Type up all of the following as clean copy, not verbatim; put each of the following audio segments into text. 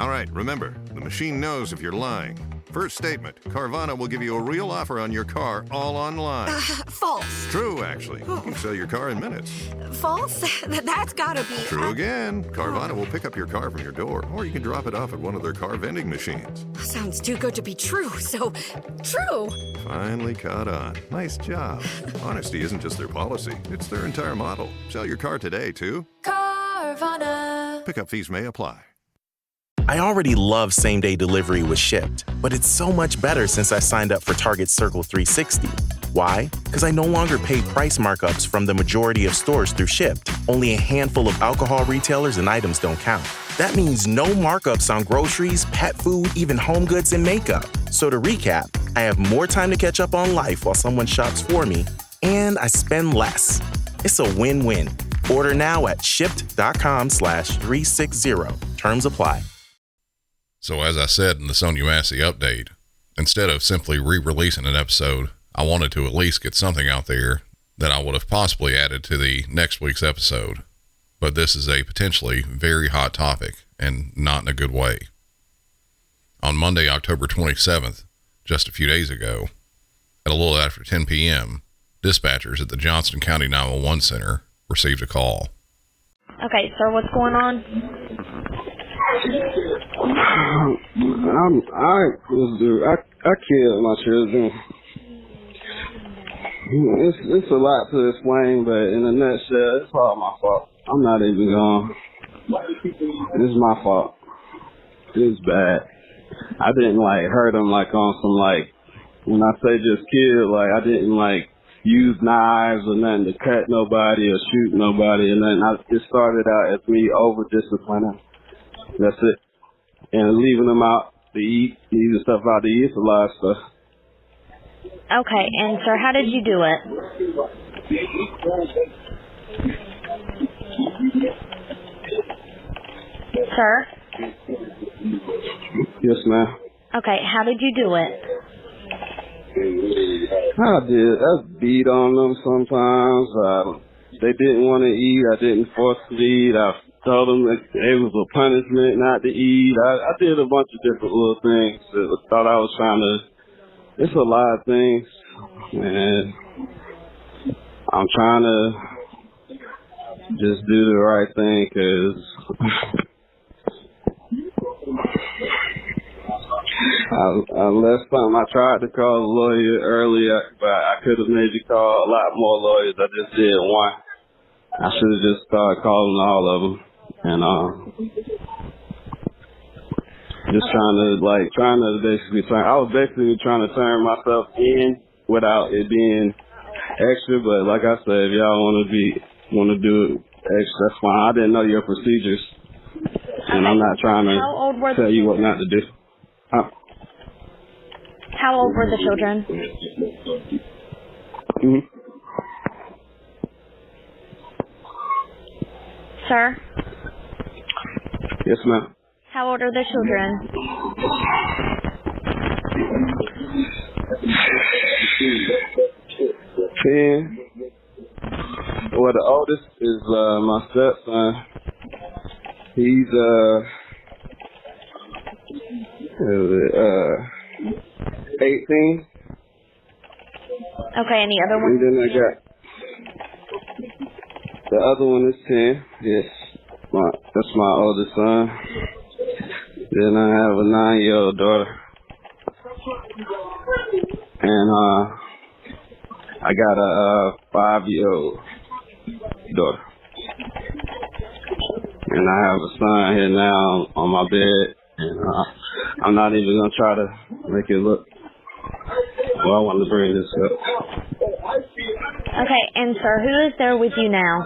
All right, remember, the machine knows if you're lying. First statement, Carvana will give you a real offer on your car all online. False. True, actually. You can sell your car in minutes. False? That's gotta be... True again. Carvana will pick up your car from your door, or you can drop it off at one of their car vending machines. Sounds too good to be true, so true. Finally caught on. Nice job. Honesty isn't just their policy, it's their entire model. Sell your car today, too. Carvana. Pickup fees may apply. I already love same-day delivery with Shipt, but it's so much better since I signed up for Target Circle 360. Why? Because I no longer pay price markups from the majority of stores through Shipt. Only a handful of alcohol retailers and items don't count. That means no markups on groceries, pet food, even home goods and makeup. So to recap, I have more time to catch up on life while someone shops for me, and I spend less. It's a win-win. Order now at shipt.com/360. Terms apply. So as I said in the Sonya Massey update, instead of simply re-releasing an episode, I wanted to at least get something out there that I would have possibly added to the next week's episode. But this is a potentially very hot topic, and not in a good way. On Monday, October 27th, just a few days ago, at a little after 10 p.m., dispatchers at the Johnston County 911 Center received a call. Okay, sir, what's going on? I killed my children. It's a lot to explain, but in a nutshell, it's all my fault. I'm not even going. It's my fault. It's bad. I didn't hurt them on some when I say just kill, I didn't use knives or nothing to cut nobody or shoot nobody, and then it started out as me over disciplining. That's it. And leaving them out to eat, leaving stuff out to eat, it's a lot of stuff. Okay, and sir, how did you do it? Sir? Yes, ma'am. Okay, how did you do it? I beat on them sometimes. They didn't want to eat. I didn't force them to eat. I told them that it was a punishment not to eat. I did a bunch of different little things. I thought I was trying to... It's a lot of things. And I'm trying to just do the right thing because... Last time I tried to call a lawyer earlier, but I could have maybe called a lot more lawyers. I just did one. I should have just started calling all of them, and just trying to basically turn. I was basically trying to turn myself in without it being extra. But like I said, if y'all want to do it extra, that's fine. I didn't know your procedures, and I'm not trying to tell you what not to do. How old were the children? Mm-hmm. Sir? Yes, ma'am. How old are the children? 10. Well, the oldest is my stepson. He's 18. Okay, and the other one? And then I got the other one is 10. Yes, that's my oldest son. Then I have a 9-year-old daughter, and I got a 5-year-old daughter, and I have a son here now on my bed, and I'm not even gonna try to make it look. Well, I want to bring this up. Okay, and sir, who is there with you now?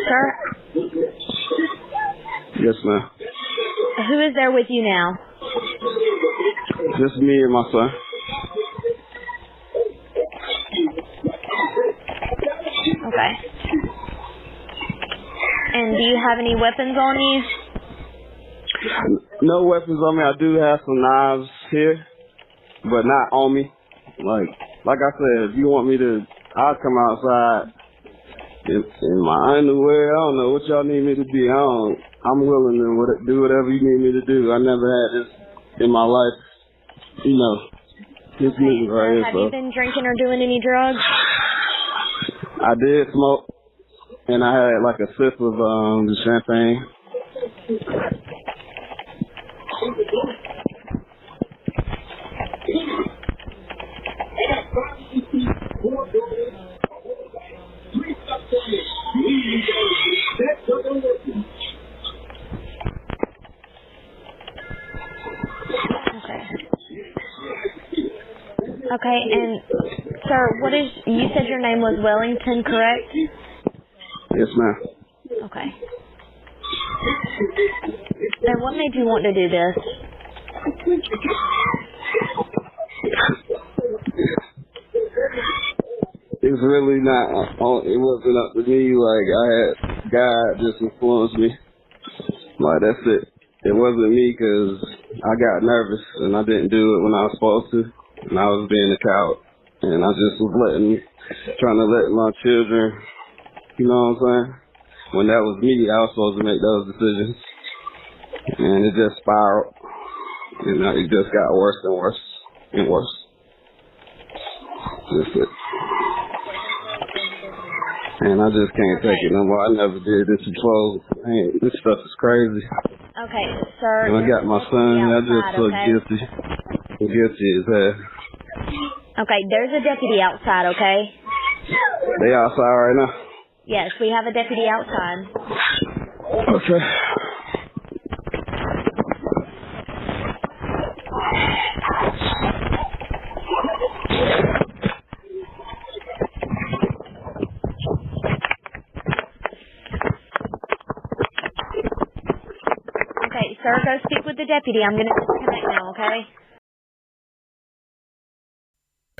Sir? Yes, ma'am. Who is there with you now? Just me and my son. Okay. And do you have any weapons on you? No weapons on me. I do have some knives here, but not on me. Like I said, if you want me to, I'll come outside in my underwear. I don't know what y'all need me to be. I'm willing to do whatever you need me to do. I never had this in my life, this music right here. Have you been drinking or doing any drugs? I did smoke, and I had like a sip of the champagne. Okay, and sir, you said your name was Wellington, correct? Yes, ma'am. Okay. And what made you want to do this? It's really not, it wasn't up to me. Like, God just influenced me. Like, that's it. It wasn't me because I got nervous and I didn't do it when I was supposed to. And I was being a coward. And I just was trying to let my children, you know what I'm saying? When that was me, I was supposed to make those decisions. And it just spiraled. And it just got worse and worse and worse. That's it. And I just can't take it no more. I never did this before. This stuff is crazy. Okay, sir. And I got my son. I just feel guilty. I'm guilty as hell. Okay, there's a deputy outside, okay? They outside right now? Yes, we have a deputy outside. Okay. Okay, sir, go speak with the deputy. I'm going to disconnect now, okay?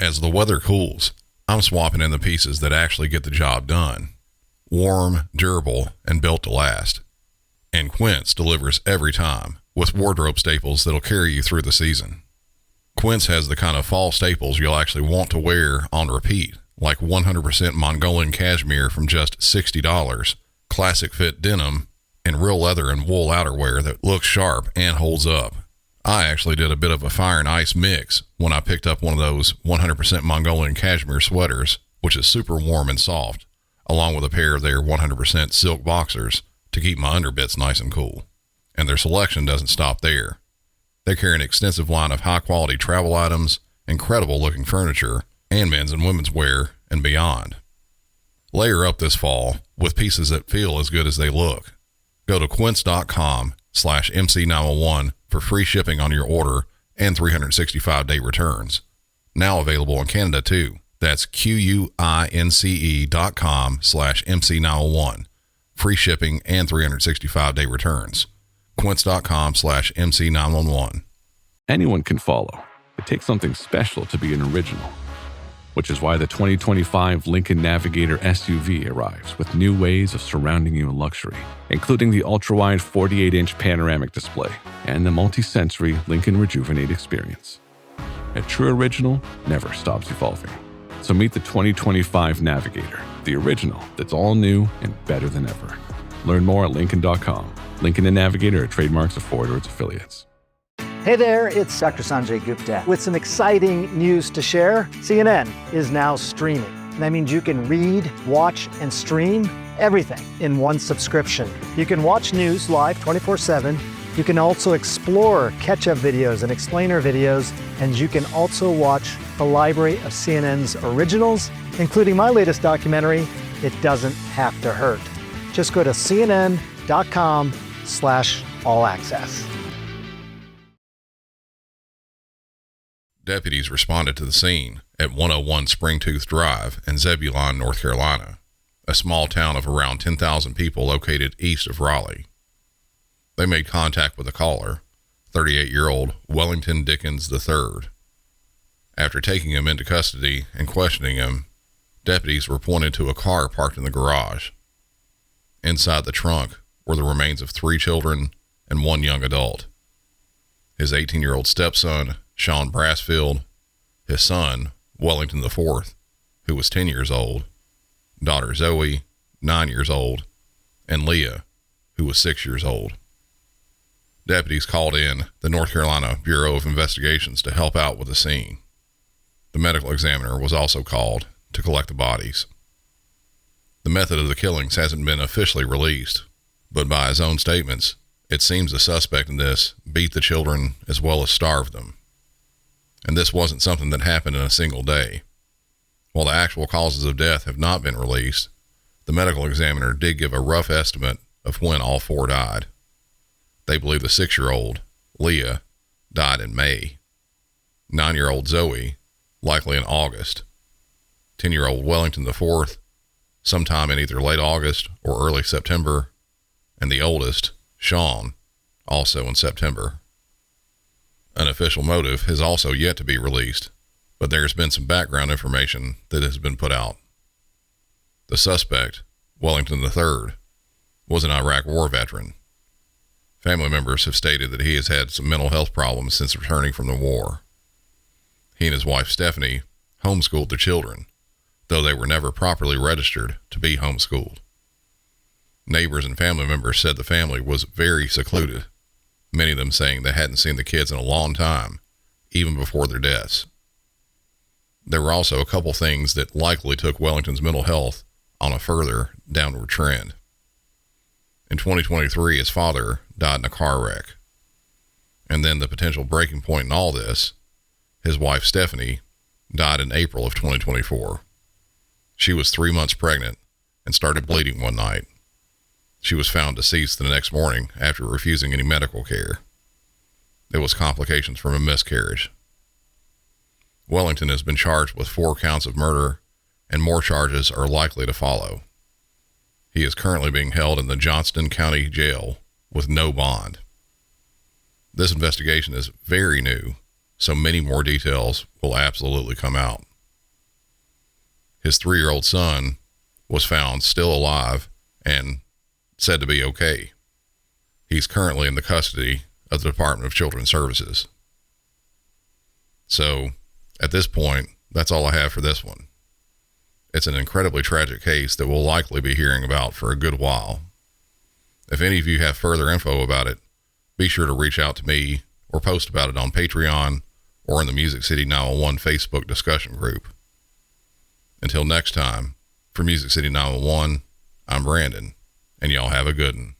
As the weather cools, I'm swapping in the pieces that actually get the job done. Warm, durable, and built to last. And Quince delivers every time with wardrobe staples that'll carry you through the season. Quince has the kind of fall staples you'll actually want to wear on repeat, like 100% Mongolian cashmere from just $60, classic fit denim, and real leather and wool outerwear that looks sharp and holds up. I actually did a bit of a fire and ice mix when I picked up one of those 100% Mongolian cashmere sweaters, which is super warm and soft, along with a pair of their 100% silk boxers to keep my underbits nice and cool. And their selection doesn't stop there. They carry an extensive line of high-quality travel items, incredible-looking furniture, and men's and women's wear, and beyond. Layer up this fall with pieces that feel as good as they look. Go to quince.com/MC901 for free shipping on your order and 365-day returns. Now available in Canada too. That's QUINCE.com/MC901. Free shipping and 365-day returns. Quince.com/MC911. Anyone can follow. It takes something special to be an original, which is why the 2025 Lincoln Navigator SUV arrives with new ways of surrounding you in luxury, including the ultra-wide 48-inch panoramic display and the multi-sensory Lincoln Rejuvenate experience. A true original never stops evolving. So meet the 2025 Navigator, the original that's all new and better than ever. Learn more at Lincoln.com. Lincoln and Navigator are trademarks of Ford or its affiliates. Hey there, it's Dr. Sanjay Gupta with some exciting news to share. CNN is now streaming. That means you can read, watch, and stream everything in one subscription. You can watch news live 24/7. You can also explore catch-up videos and explainer videos, and you can also watch the library of CNN's originals, including my latest documentary, It Doesn't Have to Hurt. Just go to cnn.com/all-access. Deputies responded to the scene at 101 Springtooth Drive in Zebulon, North Carolina, a small town of around 10,000 people located east of Raleigh. They made contact with the caller, 38-year-old Wellington Dickens III. After taking him into custody and questioning him, deputies were pointed to a car parked in the garage. Inside the trunk were the remains of 3 children and 1 young adult. His 18-year-old stepson, Sean Brassfield, his son, Wellington IV, who was 10 years old, daughter Zoe, 9 years old, and Leah, who was 6 years old. Deputies called in the North Carolina Bureau of Investigations to help out with the scene. The medical examiner was also called to collect the bodies. The method of the killings hasn't been officially released, but by his own statements, it seems the suspect in this beat the children as well as starved them. And this wasn't something that happened in a single day. While the actual causes of death have not been released, the medical examiner did give a rough estimate of when all four died. They believe the 6-year-old, Leah, died in May, 9-year-old Zoe, likely in August, 10-year-old Wellington IV, sometime in either late August or early September, and the oldest, Sean, also in September. An official motive has also yet to be released, but there's been some background information that has been put out. The suspect, Wellington III, was an Iraq War veteran. Family members have stated that he has had some mental health problems since returning from the war. He and his wife Stephanie homeschooled their children, though they were never properly registered to be homeschooled. Neighbors and family members said the family was very secluded, many of them saying they hadn't seen the kids in a long time, even before their deaths. There were also a couple things that likely took Wellington's mental health on a further downward trend. In 2023, his father died in a car wreck. And then the potential breaking point in all this, his wife Stephanie died in April of 2024. She was 3 months pregnant and started bleeding one night. She was found deceased the next morning after refusing any medical care. It was complications from a miscarriage. Wellington has been charged with 4 counts of murder, and more charges are likely to follow. He is currently being held in the Johnston County Jail with no bond. This investigation is very new, so many more details will absolutely come out. His 3-year-old son was found still alive and said to be okay. He's currently in the custody of the Department of Children's Services. So, at this point, that's all I have for this one. It's an incredibly tragic case that we'll likely be hearing about for a good while. If any of you have further info about it, be sure to reach out to me or post about it on Patreon or in the Music City 911 Facebook discussion group. Until next time, for Music City 911, I'm Brandon, and y'all have a good one.